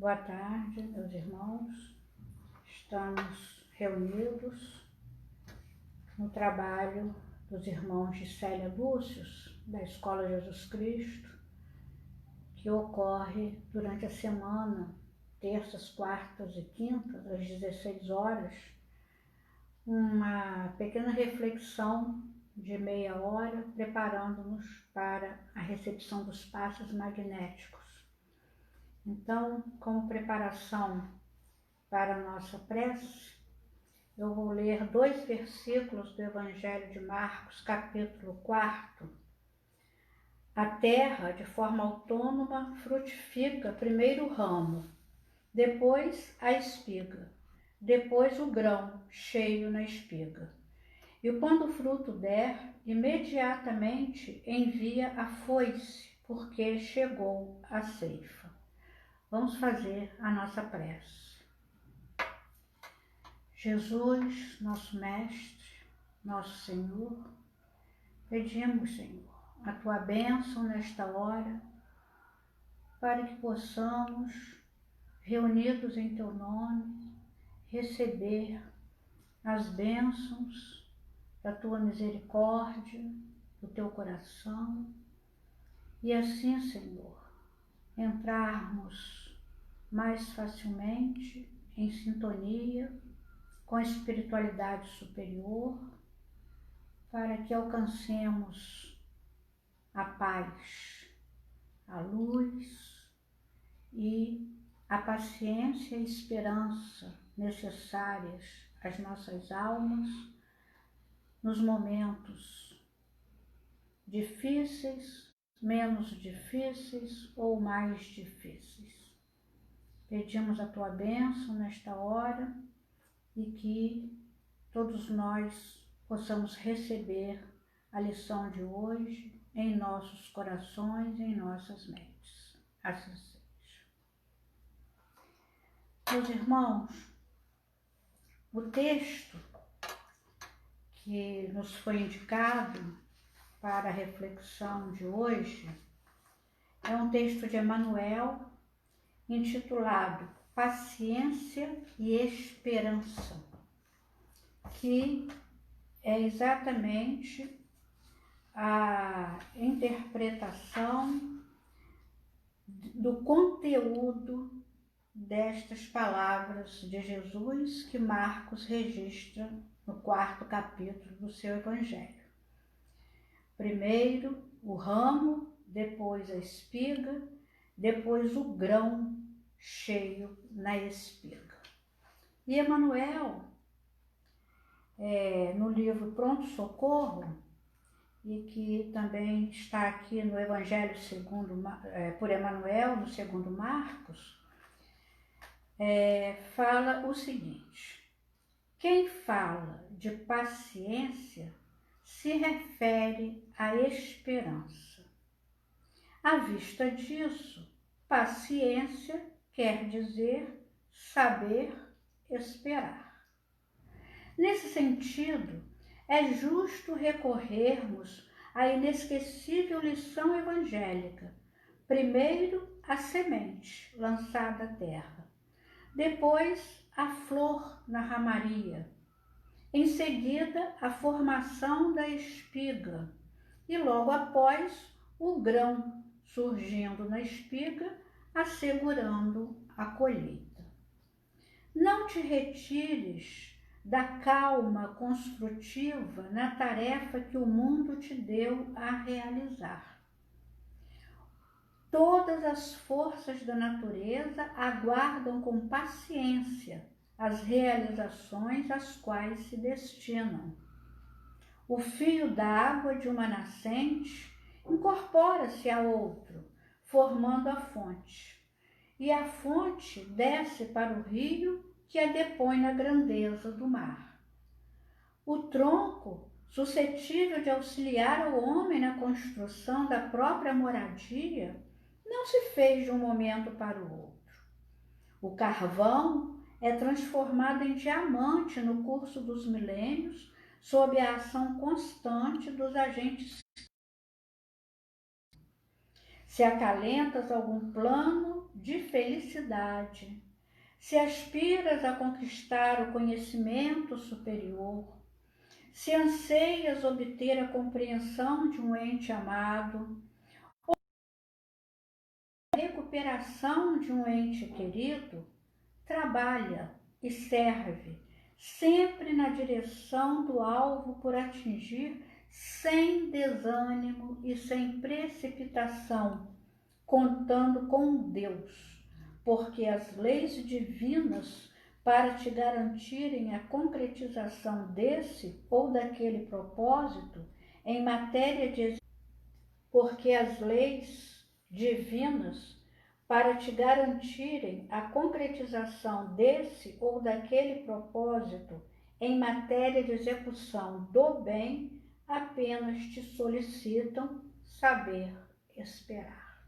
Boa tarde, meus irmãos. Estamos reunidos no trabalho dos irmãos de Célia Lúcius, da Escola Jesus Cristo, que ocorre durante a semana, terças, quartas e quintas, às 16 horas, uma pequena reflexão de meia hora, preparando-nos para a recepção dos passes magnéticos. Então, como preparação para a nossa prece, eu vou ler 2 versículos do Evangelho de Marcos, capítulo 4. A terra, de forma autônoma, frutifica primeiro o ramo, depois a espiga, depois o grão cheio na espiga. E quando o fruto der, imediatamente envia a foice, porque chegou a ceifa. Vamos fazer a nossa prece. Jesus, nosso Mestre, nosso Senhor, pedimos, Senhor, a Tua bênção nesta hora, para que possamos, reunidos em Teu nome, receber as bênçãos da Tua misericórdia, do Teu coração, e assim, Senhor, entrarmos mais facilmente em sintonia com a espiritualidade superior, para que alcancemos a paz, a luz e a paciência e esperança necessárias às nossas almas nos momentos difíceis, menos difíceis ou mais difíceis. Pedimos a Tua bênção nesta hora e que todos nós possamos receber a lição de hoje em nossos corações e em nossas mentes. Assim seja. Meus irmãos, o texto que nos foi indicado para a reflexão de hoje é um texto de Emmanuel, intitulado Paciência e Esperança, que é exatamente a interpretação do conteúdo destas palavras de Jesus que Marcos registra no 4º capítulo do seu Evangelho. Primeiro o ramo, depois a espiga, depois o grão cheio na espiga. E Emmanuel, no livro Pronto Socorro, e que também está aqui no Evangelho por Emmanuel, no 2º Marcos, fala o seguinte: quem fala de paciência se refere à esperança. À vista disso, paciência quer dizer saber esperar. Nesse sentido, é justo recorrermos à inesquecível lição evangélica. Primeiro, a semente lançada à terra. Depois, a flor na ramaria. Em seguida, a formação da espiga. E logo após, o grão surgindo na espiga, assegurando a colheita. Não te retires da calma construtiva na tarefa que o mundo te deu a realizar. Todas as forças da natureza aguardam com paciência as realizações às quais se destinam. O fio d'água de uma nascente incorpora-se a outro, formando a fonte, e a fonte desce para o rio que a depõe na grandeza do mar. O tronco, suscetível de auxiliar ao homem na construção da própria moradia, não se fez de um momento para o outro. O carvão é transformado em diamante no curso dos milênios, sob a ação constante dos agentes. se acalentas algum plano de felicidade, se aspiras a conquistar o conhecimento superior, se anseias obter a compreensão de um ente amado, ou a recuperação de um ente querido, trabalha e serve, sempre na direção do alvo por atingir, sem desânimo e sem precipitação, contando com Deus, porque as leis divinas, para te garantirem a concretização desse ou daquele propósito, em matéria de... Porque as leis divinas, para te garantirem a concretização desse ou daquele propósito, em matéria de execução do bem, apenas te solicitam saber esperar.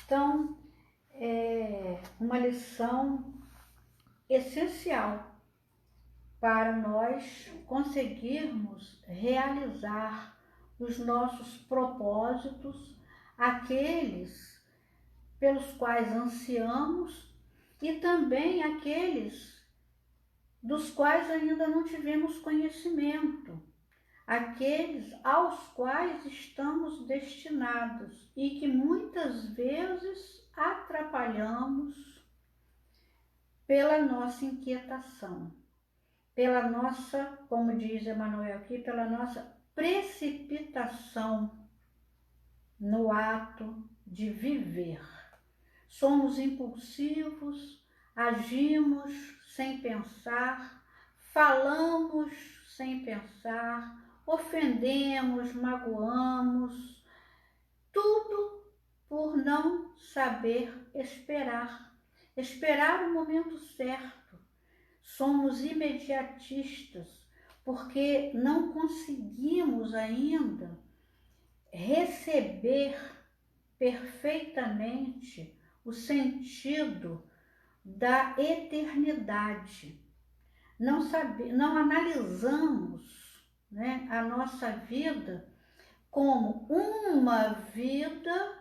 Então, é uma lição essencial para nós conseguirmos realizar os nossos propósitos, aqueles pelos quais ansiamos e também aqueles dos quais ainda não tivemos conhecimento, aqueles aos quais estamos destinados e que muitas vezes atrapalhamos pela nossa inquietação, pela nossa, como diz Emmanuel aqui, pela nossa precipitação no ato de viver. Somos impulsivos, agimos sem pensar, falamos sem pensar, ofendemos, magoamos, tudo por não saber esperar o momento certo. Somos imediatistas porque não conseguimos ainda receber perfeitamente o sentido da eternidade. Não analisamos, né, a nossa vida como uma vida,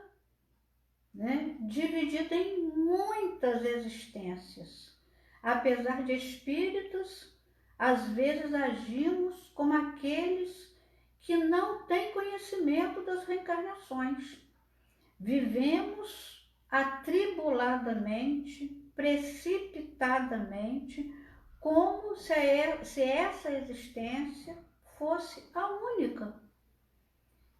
né, dividida em muitas existências. Apesar de espíritos, às vezes agimos como aqueles que não têm conhecimento das reencarnações. Vivemos atribuladamente, precipitadamente, como se essa existência fosse a única.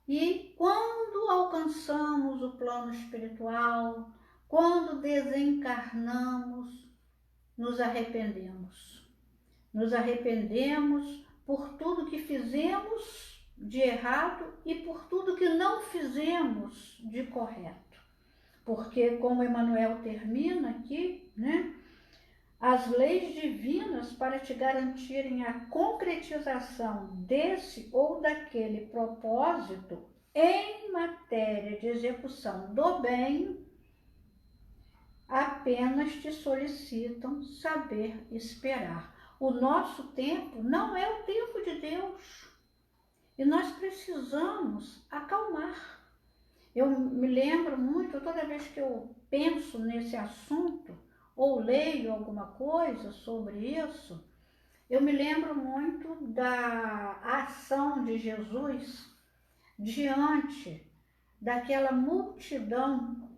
E quando alcançamos o plano espiritual, quando desencarnamos, nos arrependemos. Nos arrependemos por tudo que fizemos de errado e por tudo que não fizemos de correto. Porque, como Emmanuel termina aqui, né, as leis divinas, para te garantirem a concretização desse ou daquele propósito em matéria de execução do bem, apenas te solicitam saber esperar. O nosso tempo não é o tempo de Deus e nós precisamos acalmar. Eu me lembro muito, toda vez que eu penso nesse assunto ou leio alguma coisa sobre isso, eu me lembro muito da ação de Jesus diante daquela multidão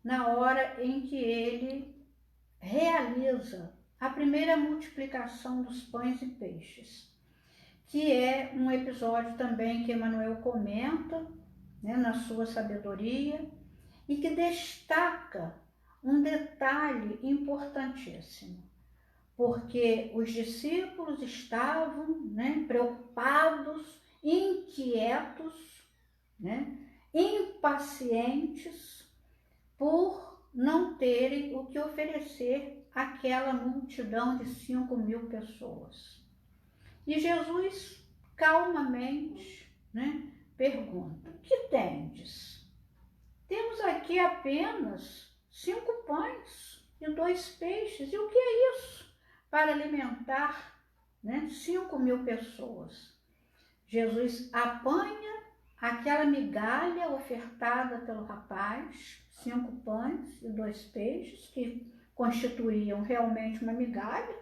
na hora em que ele realiza a primeira multiplicação dos pães e peixes, que é um episódio também que Emmanuel comenta, né, na sua sabedoria, e que destaca um detalhe importantíssimo, porque os discípulos estavam, né, preocupados, inquietos, né, impacientes por não terem o que oferecer àquela multidão de 5.000 pessoas. E Jesus calmamente, né, pergunta: que tendes? Temos aqui apenas 5 pães e 2 peixes. E o que é isso para alimentar, né, 5.000 pessoas? Jesus apanha aquela migalha ofertada pelo rapaz, 5 pães e 2 peixes, que constituíam realmente uma migalha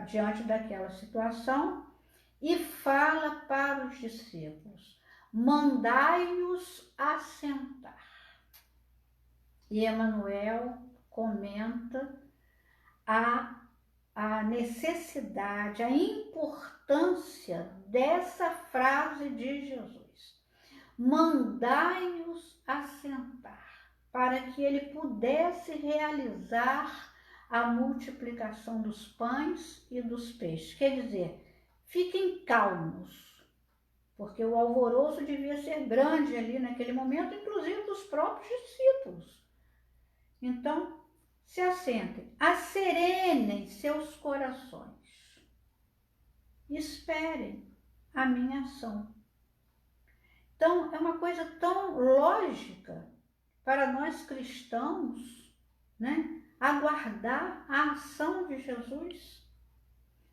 diante daquela situação, e fala para os discípulos: mandai-os assentar. E Emmanuel comenta a necessidade, a importância dessa frase de Jesus: mandai-os assentar, para que ele pudesse realizar a multiplicação dos pães e dos peixes. Quer dizer, fiquem calmos, porque o alvoroço devia ser grande ali naquele momento, inclusive dos próprios discípulos. Então, se assentem, asserenem seus corações, esperem a minha ação. Então, é uma coisa tão lógica para nós cristãos, né? Aguardar a ação de Jesus.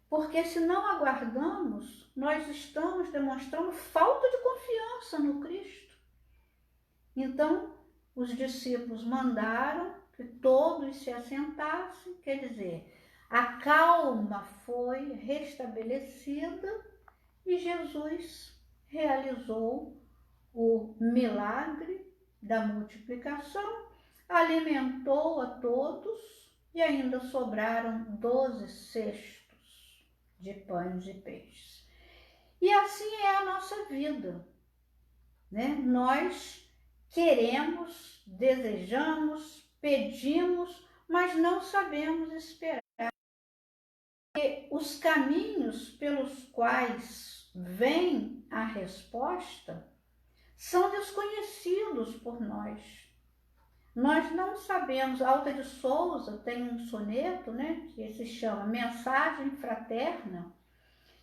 Porque se não aguardamos, nós estamos demonstrando falta de confiança no Cristo. Então, os discípulos mandaram que todos se assentassem, quer dizer, a calma foi restabelecida e Jesus realizou o milagre da multiplicação, alimentou a todos e ainda sobraram 12 cestos de pães e peixes. E assim é a nossa vida, né? Nós queremos, desejamos, pedimos, mas não sabemos esperar. Porque os caminhos pelos quais vem a resposta são desconhecidos por nós. Nós não sabemos. Alta de Souza tem um soneto, né, que se chama Mensagem Fraterna,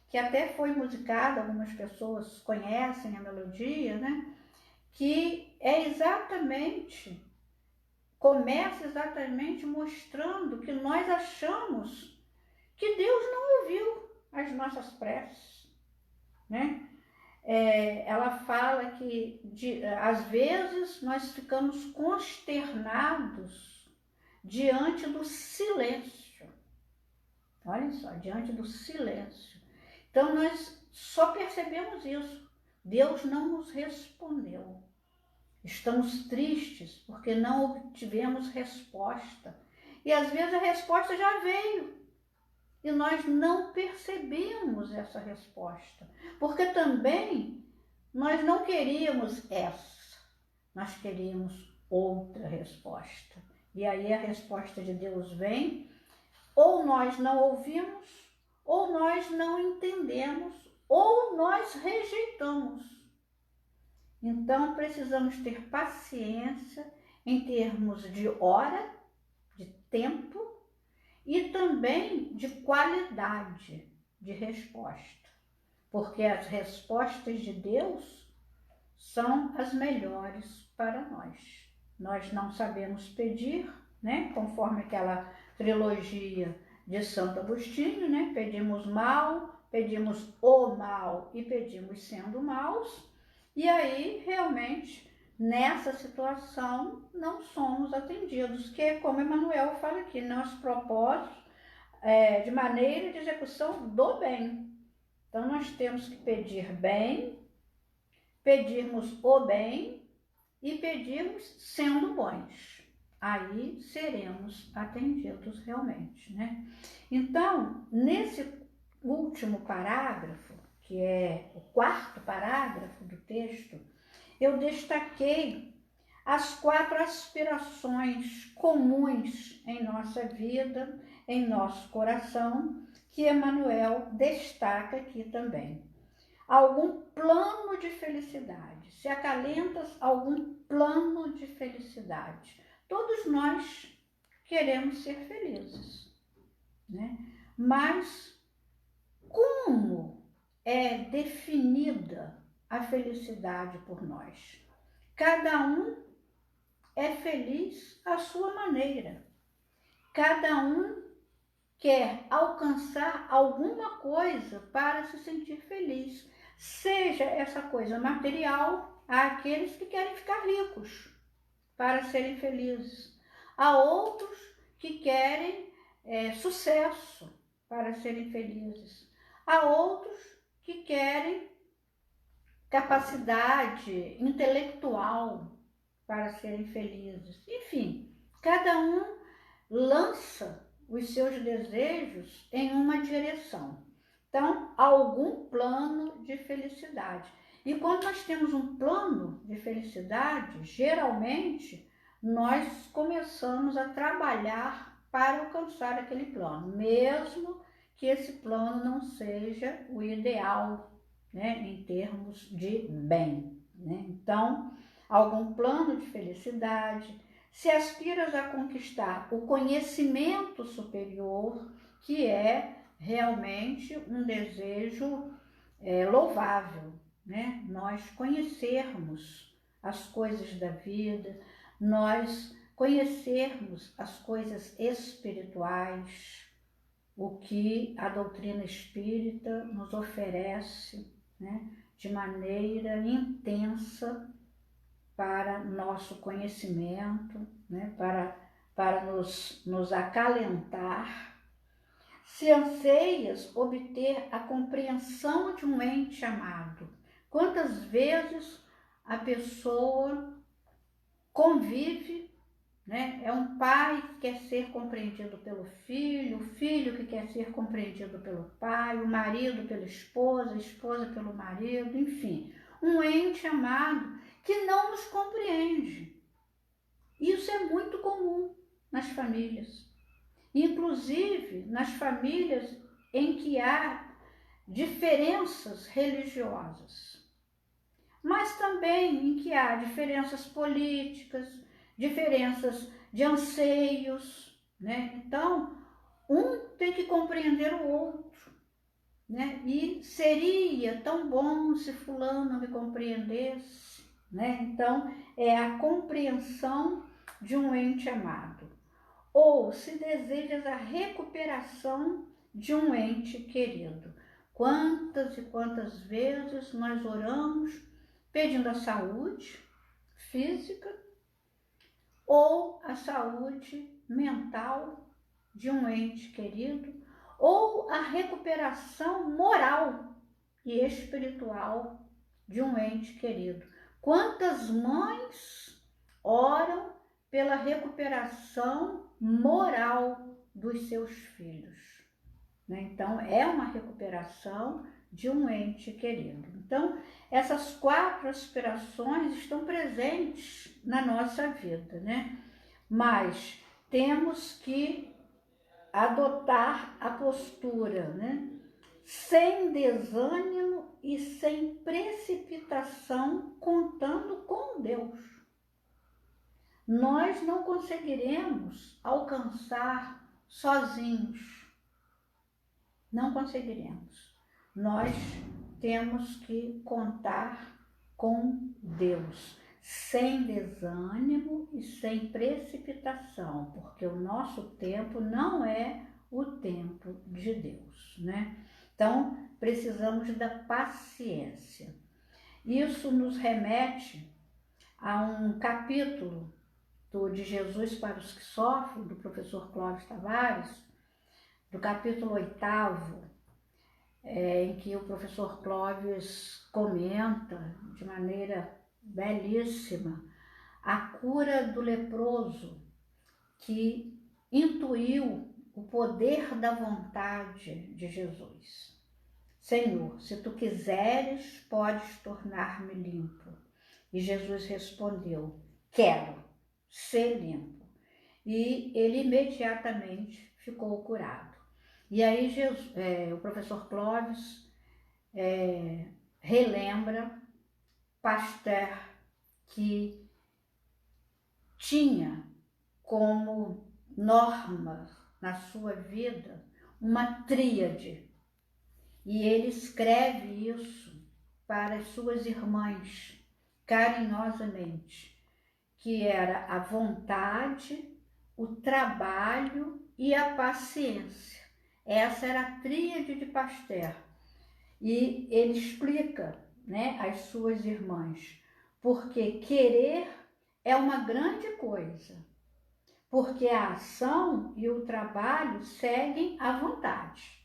que até foi musicado, algumas pessoas conhecem a melodia, né, que é exatamente, começa exatamente mostrando que nós achamos que Deus não ouviu as nossas preces, né? Ela fala que às vezes nós ficamos consternados diante do silêncio. Olha só, diante do silêncio. Então nós só percebemos isso. Deus não nos respondeu. Estamos tristes porque não obtivemos resposta. E às vezes a resposta já veio. E nós não percebemos essa resposta, porque também nós não queríamos essa, nós queríamos outra resposta. E aí a resposta de Deus vem, ou nós não ouvimos, ou nós não entendemos, ou nós rejeitamos. Então precisamos ter paciência em termos de hora, de tempo, e também de qualidade de resposta, porque as respostas de Deus são as melhores para nós. Nós não sabemos pedir, né? Conforme aquela trilogia de Santo Agostinho, né? Pedimos mal, pedimos o mal e pedimos sendo maus, e aí realmente nessa situação não somos atendidos, que é como Emmanuel fala aqui, nosso propósito de maneira de execução do bem. Então nós temos que pedir bem, pedirmos o bem e pedirmos sendo bons. Aí seremos atendidos realmente, né? Então, nesse último parágrafo, que é o 4º parágrafo do texto, eu destaquei as 4 aspirações comuns em nossa vida, em nosso coração, que Emmanuel destaca aqui também. Algum plano de felicidade. Se acalentas algum plano de felicidade. Todos nós queremos ser felizes, né? Mas como é definida a felicidade por nós? Cada um é feliz à sua maneira. Cada um quer alcançar alguma coisa para se sentir feliz. seja essa coisa material, há aqueles que querem ficar ricos para serem felizes, há outros que querem sucesso para serem felizes, há outros que querem capacidade intelectual para serem felizes. Enfim, cada um lança os seus desejos em uma direção. Então, algum plano de felicidade. E quando nós temos um plano de felicidade, geralmente nós começamos a trabalhar para alcançar aquele plano, mesmo que esse plano não seja o ideal, né, em termos de bem, né? Então, algum plano de felicidade, se aspiras a conquistar o conhecimento superior, que é realmente um desejo louvável, né? Nós conhecermos as coisas da vida, nós conhecermos as coisas espirituais, o que a doutrina espírita nos oferece, né, de maneira intensa para nosso conhecimento, né, para nos acalentar. Se anseias obter a compreensão de um ente amado, quantas vezes a pessoa convive, né? É um pai que quer ser compreendido pelo filho, o filho que quer ser compreendido pelo pai, o marido pela esposa, a esposa pelo marido, enfim, um ente amado que não nos compreende. Isso é muito comum nas famílias, inclusive nas famílias em que há diferenças religiosas, mas também em que há diferenças políticas, diferenças de anseios, né? Então, um tem que compreender o outro, né? E seria tão bom se fulano me compreendesse, né? Então, é a compreensão de um ente amado. Ou se desejas a recuperação de um ente querido. Quantas e quantas vezes nós oramos pedindo a saúde física ou a saúde mental de um ente querido, ou a recuperação moral e espiritual de um ente querido. Quantas mães oram pela recuperação moral dos seus filhos, né? Então, é uma recuperação de um ente querido. Então, essas 4 aspirações estão presentes na nossa vida, né? Mas temos que adotar a postura, né, sem desânimo e sem precipitação, contando com Deus. Nós não conseguiremos alcançar sozinhos. Não conseguiremos. Nós temos que contar com Deus, sem desânimo e sem precipitação, porque o nosso tempo não é o tempo de Deus, né? Então, precisamos da paciência. Isso nos remete a um capítulo de Jesus para os que sofrem, do professor Clóvis Tavares, do capítulo 8º, em que o professor Clóvis comenta de maneira belíssima a cura do leproso, que intuiu o poder da vontade de Jesus. Senhor, se tu quiseres, podes tornar-me limpo. E Jesus respondeu, quero ser limpo. E ele imediatamente ficou curado. E aí o professor Clóvis relembra Pasteur, que tinha como norma na sua vida uma tríade. E ele escreve isso para as suas irmãs, carinhosamente, que era a vontade, o trabalho e a paciência. Essa era a tríade de Pasteur. E ele explica, né, às suas irmãs, porque querer é uma grande coisa, porque a ação e o trabalho seguem à vontade.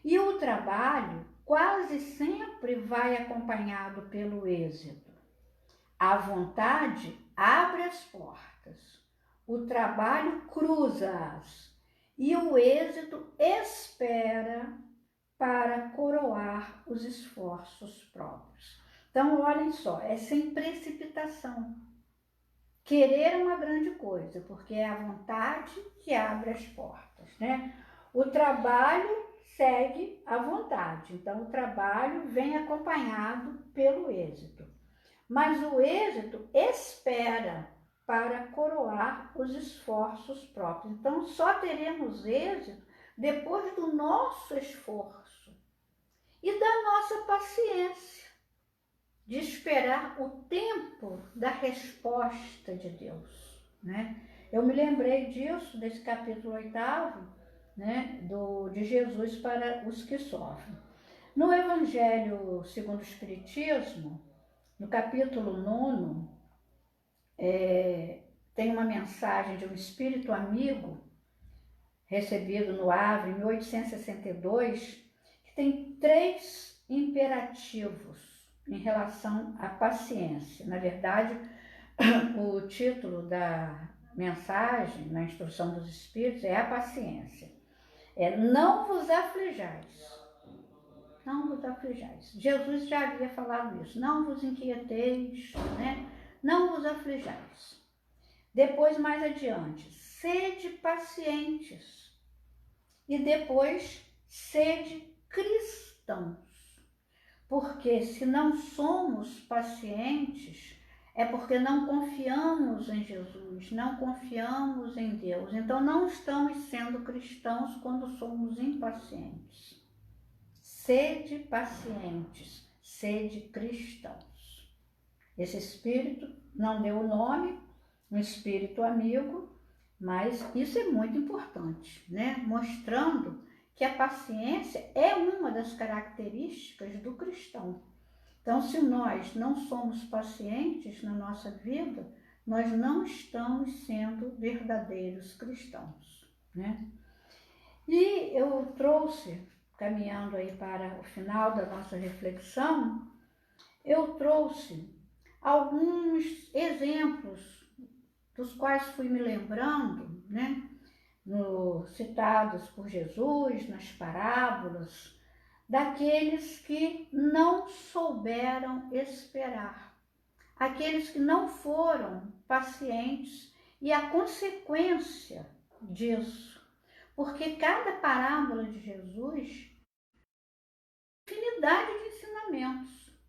E o trabalho quase sempre vai acompanhado pelo êxito. A vontade abre as portas, o trabalho cruza-as e o êxito espera para coroar os esforços próprios. Então, olhem só, é sem precipitação. Querer é uma grande coisa, porque é a vontade que abre as portas, né? O trabalho segue a vontade, então o trabalho vem acompanhado pelo êxito. Mas o êxito espera para coroar os esforços próprios. Então, só teremos êxito depois do nosso esforço e da nossa paciência de esperar o tempo da resposta de Deus, né? Eu me lembrei disso, desse capítulo 8º, né, de Jesus para os que sofrem. No Evangelho segundo o Espiritismo, no capítulo 9, tem uma mensagem de um espírito amigo, recebido no Havre, em 1862, que tem 3 imperativos em relação à paciência. Na verdade, o título da mensagem, na Instrução dos Espíritos, é a paciência. Não vos aflijais. Não vos aflijais. Jesus já havia falado isso. Não vos inquieteis, né? Não vos aflijais. Depois, mais adiante, sede pacientes. E depois, sede cristãos. Porque se não somos pacientes, é porque não confiamos em Jesus, não confiamos em Deus. Então, não estamos sendo cristãos quando somos impacientes. Sede pacientes, sede cristãos. Esse espírito não deu o nome, um espírito amigo, mas isso é muito importante, né? Mostrando que a paciência é uma das características do cristão. Então, se nós não somos pacientes na nossa vida, nós não estamos sendo verdadeiros cristãos, né? E eu trouxe, caminhando aí para o final da nossa reflexão, eu trouxe alguns exemplos dos quais fui me lembrando, né? Citados por Jesus nas parábolas, daqueles que não souberam esperar, aqueles que não foram pacientes e a consequência disso, porque cada parábola de Jesus tem infinidade de ensinamentos,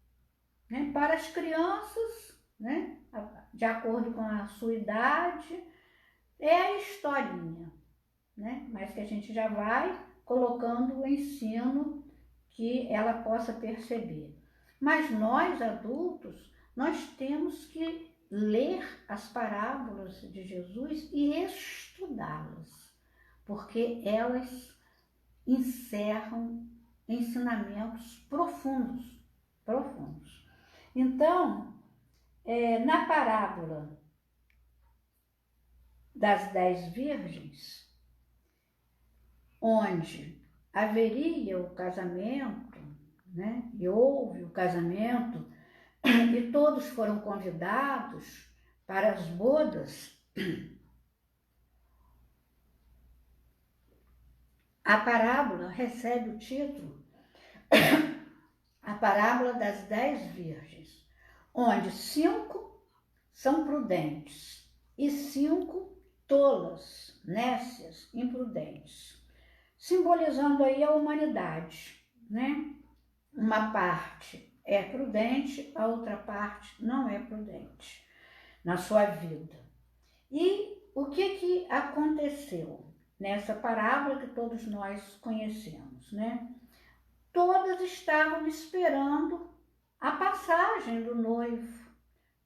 né, para as crianças, né, de acordo com a sua idade, é a historinha, né, mas que a gente já vai colocando o ensino que ela possa perceber. Mas nós, adultos, nós temos que ler as parábolas de Jesus e estudá-las, porque elas encerram ensinamentos profundos. Então, na parábola das 10 virgens, onde haveria o casamento, né? E houve o casamento, e todos foram convidados para as bodas, a parábola recebe o título A Parábola das 10 Virgens, onde 5 são prudentes e 5 tolas, nécias, imprudentes, simbolizando aí a humanidade, né? Uma parte é prudente, a outra parte não é prudente na sua vida. E o que aconteceu nessa parábola que todos nós conhecemos, né? Todas estavam esperando a passagem do noivo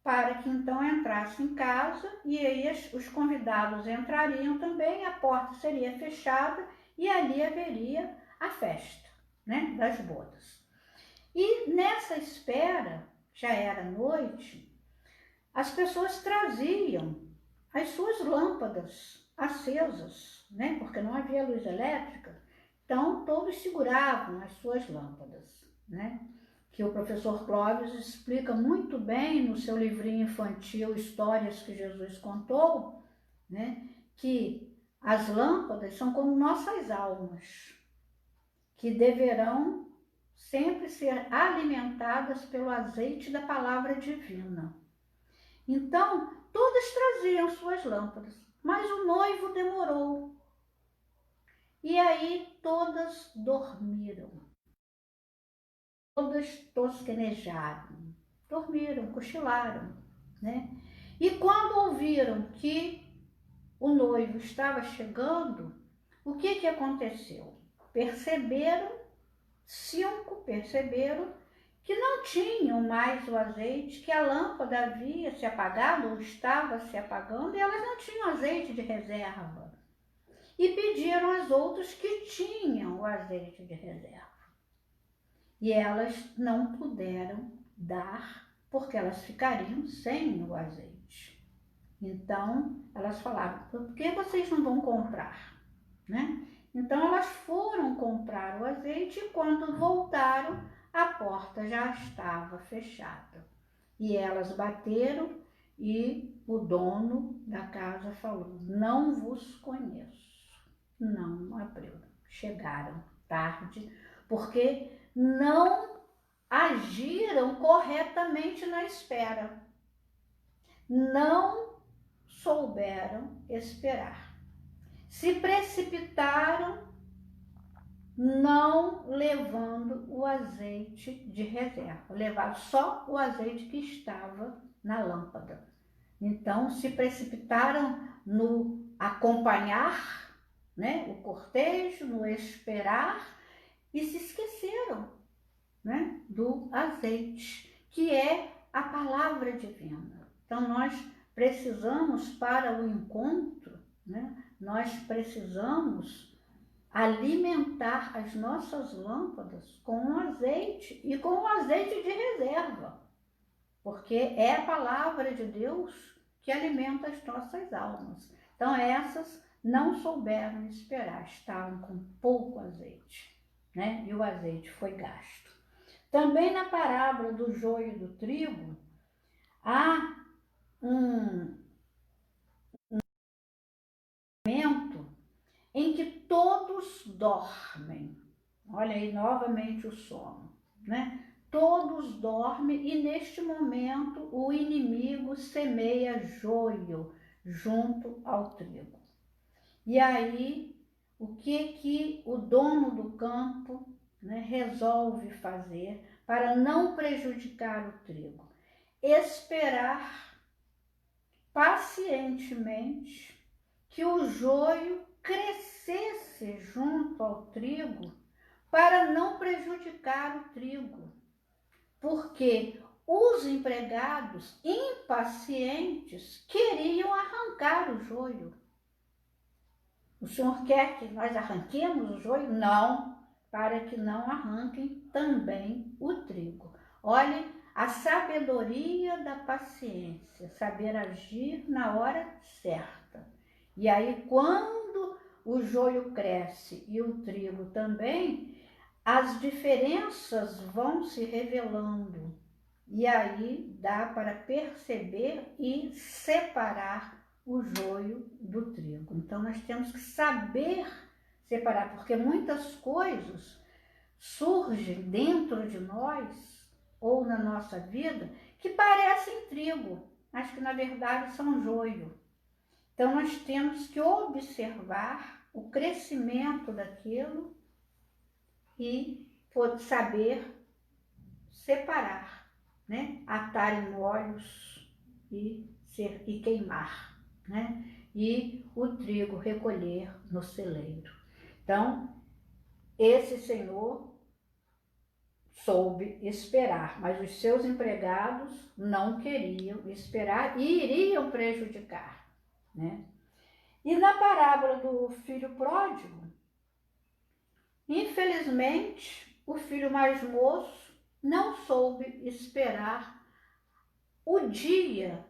para que então entrasse em casa, e aí os convidados entrariam também, a porta seria fechada e ali haveria a festa, né, das bodas. E nessa espera, já era noite, as pessoas traziam as suas lâmpadas acesas, né? Porque não havia luz elétrica, então todos seguravam as suas lâmpadas, né? Que o professor Clóvis explica muito bem no seu livrinho infantil Histórias que Jesus Contou, né? Que as lâmpadas são como nossas almas, que deverão sempre ser alimentadas pelo azeite da palavra divina. Então, todas traziam suas lâmpadas, mas o noivo demorou. E aí todas dormiram, todas tosquenejaram, dormiram, cochilaram, né? E quando ouviram que o noivo estava chegando, o que aconteceu? Cinco perceberam que não tinham mais o azeite, que a lâmpada havia se apagado ou estava se apagando e elas não tinham azeite de reserva. E pediram às outras que tinham o azeite de reserva. E elas não puderam dar, porque elas ficariam sem o azeite. Então, elas falaram, por que vocês não vão comprar? Né? Então, elas foram comprar o azeite e quando voltaram, a porta já estava fechada. E elas bateram e o dono da casa falou, não vos conheço. Não abriu. Chegaram tarde, porque não agiram corretamente na espera. Não souberam esperar. Se precipitaram, não levando o azeite de reserva. Levaram só o azeite que estava na lâmpada. Então, se precipitaram no acompanhar, né, o cortejo, no esperar, e se esqueceram, né, do azeite, que é a palavra divina. Então, nós precisamos, para o encontro, né, nós precisamos alimentar as nossas lâmpadas com o azeite e com o azeite de reserva, porque é a palavra de Deus que alimenta as nossas almas. Então, essas não souberam esperar, estavam com pouco azeite, né? E o azeite foi gasto. Também na parábola do joio e do trigo, há um momento em que todos dormem. Olha aí novamente o sono, né? Todos dormem e neste momento o inimigo semeia joio junto ao trigo. E aí, o que o dono do campo, né, resolve fazer para não prejudicar o trigo? Esperar pacientemente que o joio crescesse junto ao trigo para não prejudicar o trigo, porque os empregados impacientes queriam arrancar o joio. O senhor quer que nós arranquemos o joio? Não, para que não arranquem também o trigo. Olhem a sabedoria da paciência, saber agir na hora certa. E aí, quando o joio cresce e o trigo também, as diferenças vão se revelando. E aí dá para perceber e separar o joio do trigo. Então, nós temos que saber separar, porque muitas coisas surgem dentro de nós ou na nossa vida que parecem trigo, mas que na verdade são joio. Então, nós temos que observar o crescimento daquilo e saber separar, né? Atar em molhos e queimar, né? E o trigo recolher no celeiro. Então, esse senhor soube esperar, mas os seus empregados não queriam esperar e iriam prejudicar, né? E na parábola do filho pródigo, infelizmente, o filho mais moço não soube esperar o dia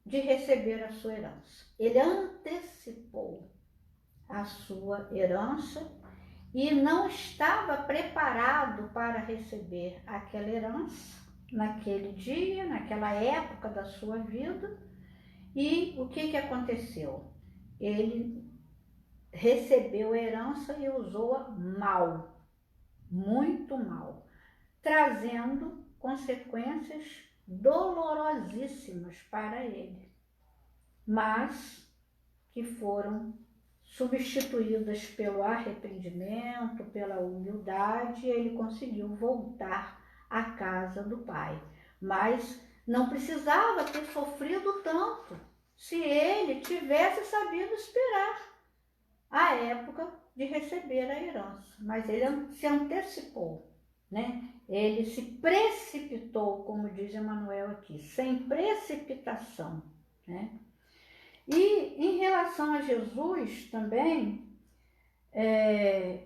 de receber a sua herança. Ele antecipou a sua herança e não estava preparado para receber aquela herança naquele dia, naquela época da sua vida. E o que aconteceu? Ele recebeu a herança e usou-a mal, muito mal, trazendo consequências dolorosíssimas para ele, mas que foram substituídas pelo arrependimento, pela humildade, e ele conseguiu voltar à casa do pai. Mas não precisava ter sofrido tanto se ele tivesse sabido esperar a época de receber a herança. Mas ele se antecipou, né? Ele se precipitou, como diz Emmanuel aqui, sem precipitação, né? E em relação a Jesus também,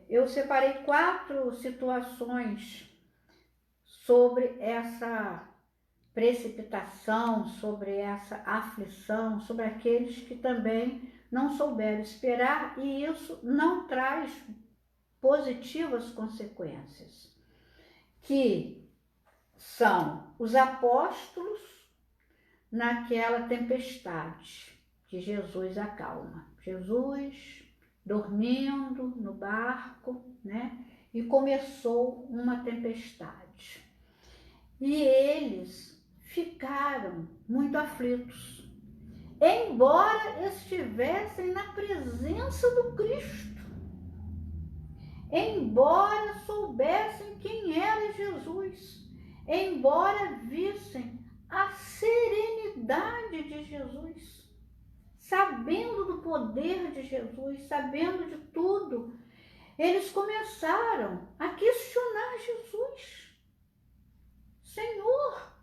eu separei 4 situações sobre essa precipitação, sobre essa aflição, sobre aqueles que também não souberam esperar, e isso não traz positivas consequências, que são os apóstolos naquela tempestade que Jesus acalma. Jesus dormindo no barco, né? E começou uma tempestade. E eles ficaram muito aflitos, embora estivessem na presença do Cristo, embora soubessem quem era Jesus, embora vissem a serenidade de Jesus, sabendo do poder de Jesus, sabendo de tudo, eles começaram a questionar Jesus. Senhor,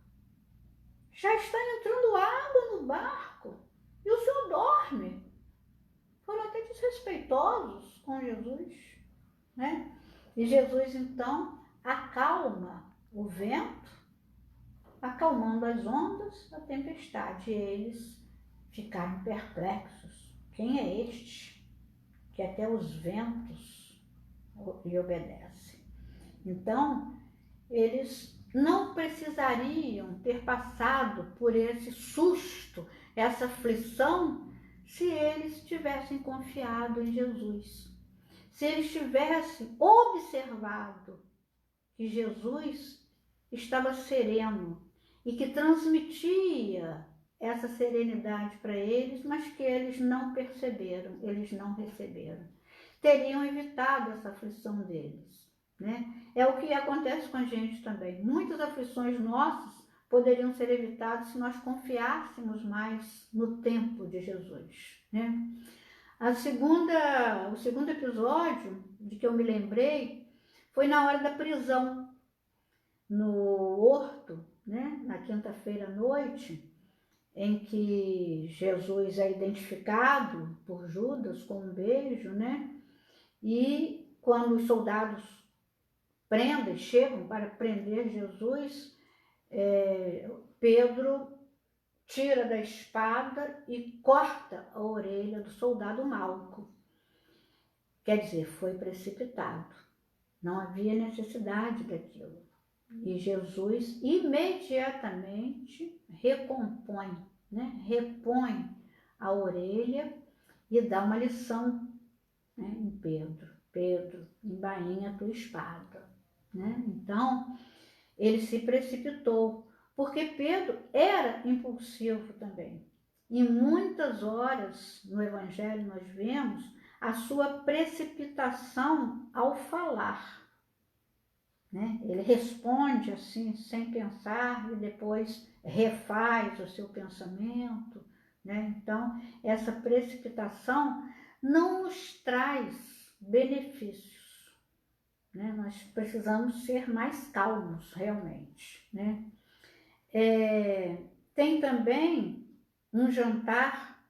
já está entrando água no barco e o Senhor dorme. Foram até desrespeitosos com Jesus, né? E Jesus então acalma o vento, acalmando as ondas da tempestade. E eles ficaram perplexos. Quem é este que até os ventos lhe obedecem? Então, eles não precisariam ter passado por esse susto, essa aflição, se eles tivessem confiado em Jesus. Se eles tivessem observado que Jesus estava sereno e que transmitia essa serenidade para eles, mas que eles não perceberam, eles não receberam. Teriam evitado essa aflição deles, né? É o que acontece com a gente também. Muitas aflições nossas poderiam ser evitadas se nós confiássemos mais no tempo de Jesus, né? O segundo episódio de que eu me lembrei foi na hora da prisão, no horto, né? Na quinta-feira à noite, em que Jesus é identificado por Judas com um beijo, né? E quando os soldados chegam para prender Jesus, Pedro tira da espada e corta a orelha do soldado Malco. Quer dizer, foi precipitado. Não havia necessidade daquilo. E Jesus imediatamente recompõe, né? Repõe a orelha e dá uma lição, né, em Pedro. Pedro, embainha a tua espada, né? Então, ele se precipitou, porque Pedro era impulsivo também. Em muitas horas no Evangelho nós vemos a sua precipitação ao falar, né? Ele responde assim, sem pensar, e depois refaz o seu pensamento, né? Então, essa precipitação não nos traz benefícios, né? Nós precisamos ser mais calmos, realmente, né? Tem também um jantar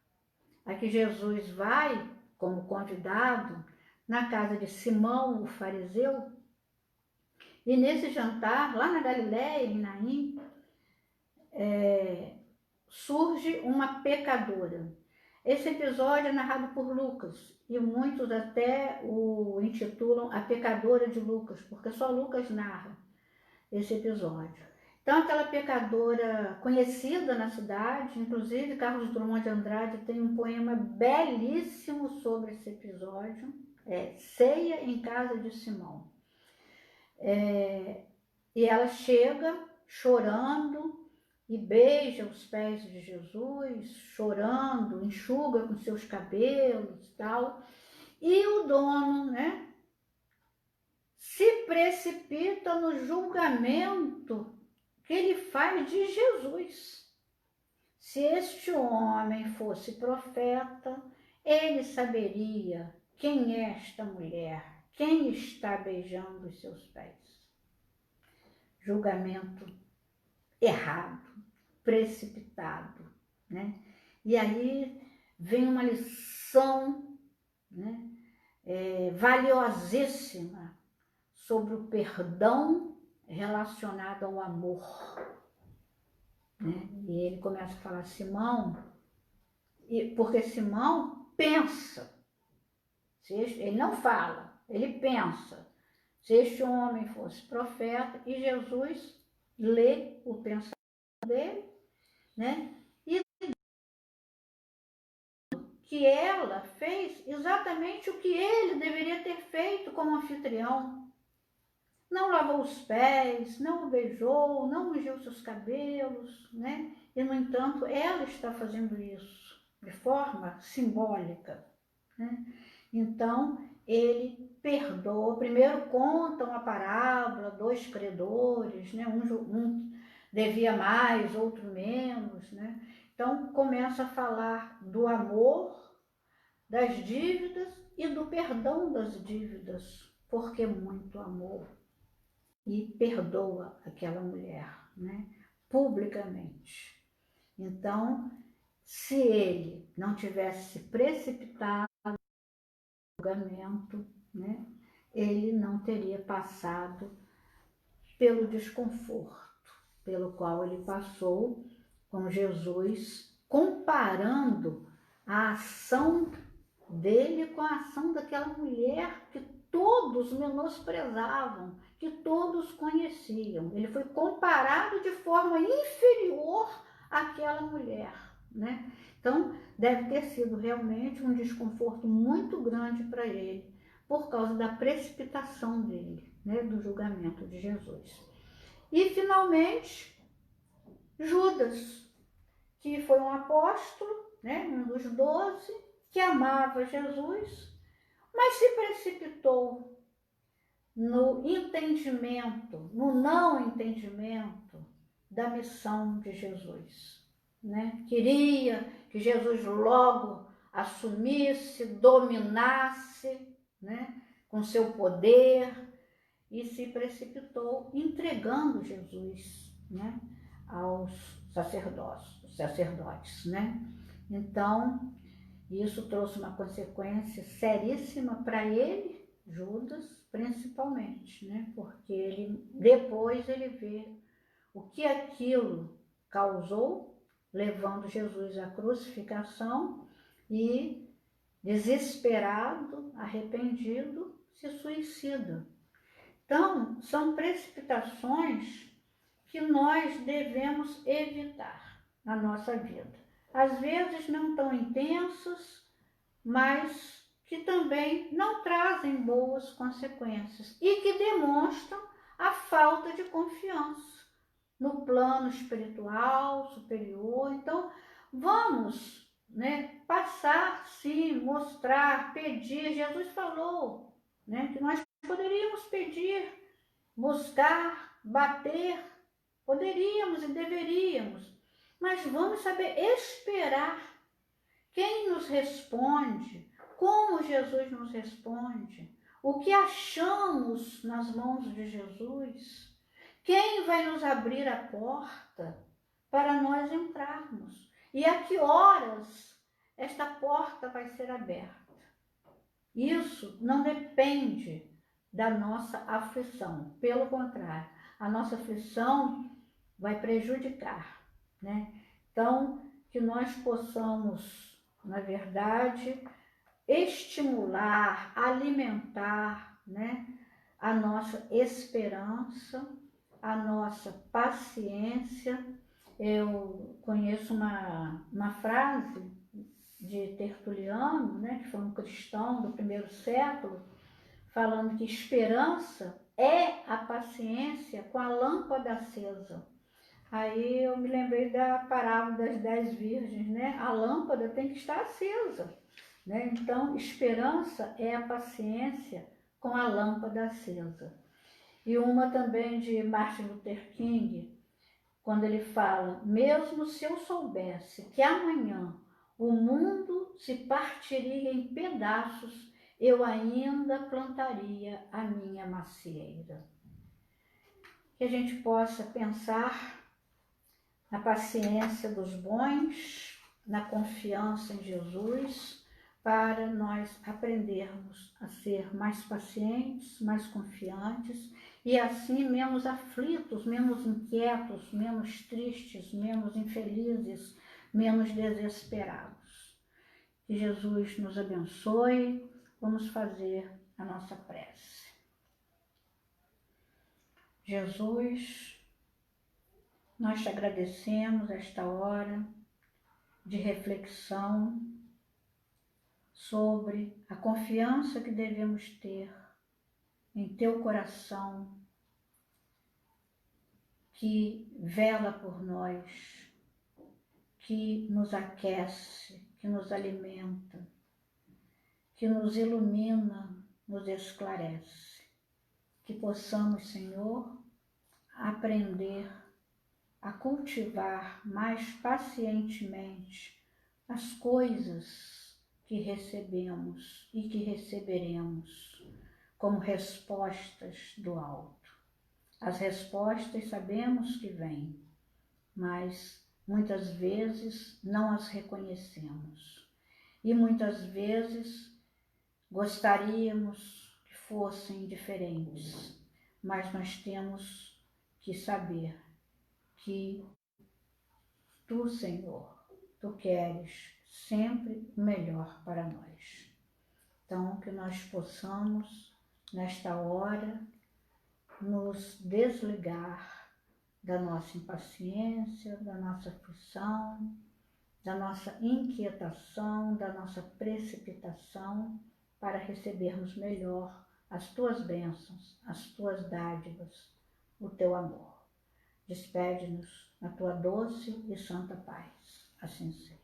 a que Jesus vai, como convidado, na casa de Simão, o fariseu, E nesse jantar, lá na Galiléia, em Naim, surge uma pecadora. Esse episódio é narrado por Lucas, e muitos até o intitulam A Pecadora de Lucas, porque só Lucas narra esse episódio. Então, aquela pecadora conhecida na cidade, inclusive Carlos Drummond de Andrade tem um poema belíssimo sobre esse episódio, Ceia em Casa de Simão. E ela chega chorando e beija os pés de Jesus, chorando, enxuga com seus cabelos e tal. E o dono, né, se precipita no julgamento que ele faz de Jesus. Se este homem fosse profeta, ele saberia quem é esta mulher, quem está beijando os seus pés. Julgamento errado, precipitado, né? E aí vem uma lição, né, valiosíssima sobre o perdão relacionado ao amor, né? E ele começa a falar, Simão, porque Simão pensa, ele não fala, ele pensa, se este homem fosse profeta, e Jesus lê o pensamento dele, né? E que ela fez exatamente o que ele deveria ter feito como anfitrião. Não lavou os pés, não o beijou, não ungiu seus cabelos, né? E, no entanto, ela está fazendo isso de forma simbólica, né? Então, ele perdoa. Primeiro conta uma parábola, dois credores, né? Um devia mais, outro menos, né? Então, começa a falar do amor, das dívidas e do perdão das dívidas, porque muito amor. E perdoa aquela mulher, né? Publicamente. Então, se ele não tivesse precipitado no julgamento, né, ele não teria passado pelo desconforto pelo qual ele passou com Jesus, comparando a ação dele com a ação daquela mulher que todos menosprezavam, que todos conheciam. Ele foi comparado de forma inferior àquela mulher, né? Então, deve ter sido realmente um desconforto muito grande para ele, por causa da precipitação dele, né, do julgamento de Jesus. E, finalmente, Judas, que foi um apóstolo, né, um dos 12, que amava Jesus, mas se precipitou no entendimento, no não entendimento da missão de Jesus, né? Queria que Jesus logo assumisse, dominasse, né, com seu poder, e se precipitou entregando Jesus, né, aos sacerdotes, né? Então, isso trouxe uma consequência seríssima para ele, Judas, principalmente, né? Porque depois ele vê o que aquilo causou, levando Jesus à crucificação, e, desesperado, arrependido, se suicida. Então, são precipitações que nós devemos evitar na nossa vida. Às vezes não tão intensas, mas que também não trazem boas consequências e que demonstram a falta de confiança no plano espiritual superior. Então, vamos, né, passar, sim, mostrar, pedir. Jesus falou, né, que nós poderíamos pedir, buscar, bater, poderíamos e deveríamos, mas vamos saber esperar quem nos responde, como Jesus nos responde, o que achamos nas mãos de Jesus, quem vai nos abrir a porta para nós entrarmos e a que horas esta porta vai ser aberta. Isso não depende da nossa aflição. Pelo contrário, a nossa aflição vai prejudicar, né? Então, que nós possamos, na verdade, estimular, alimentar, né, a nossa esperança, a nossa paciência. Eu conheço uma frase de Tertuliano, né, que foi um cristão do primeiro século, falando que esperança é a paciência com a lâmpada acesa. Aí eu me lembrei da parábola das 10 virgens, né? A lâmpada tem que estar acesa, né? Então, esperança é a paciência com a lâmpada acesa. E uma também de Martin Luther King, quando ele fala: mesmo se eu soubesse que amanhã o mundo se partiria em pedaços, eu ainda plantaria a minha macieira. Que a gente possa pensar na paciência dos bons, na confiança em Jesus, para nós aprendermos a ser mais pacientes, mais confiantes e assim menos aflitos, menos inquietos, menos tristes, menos infelizes, menos desesperados. Que Jesus nos abençoe. Vamos fazer a nossa prece. Jesus, nós te agradecemos esta hora de reflexão sobre a confiança que devemos ter em teu coração, que vela por nós, que nos aquece, que nos alimenta, que nos ilumina, nos esclarece. Que possamos, Senhor, aprender a cultivar mais pacientemente as coisas que recebemos e que receberemos como respostas do alto. As respostas sabemos que vêm, mas muitas vezes não as reconhecemos. E muitas vezes gostaríamos que fossem diferentes, mas nós temos que saber que tu, Senhor, tu queres sempre o melhor para nós. Então, que nós possamos, nesta hora, nos desligar da nossa impaciência, da nossa aflição, da nossa inquietação, da nossa precipitação, para recebermos melhor as tuas bênçãos, as tuas dádivas, o teu amor. Despede-nos na tua doce e santa paz. Assim seja.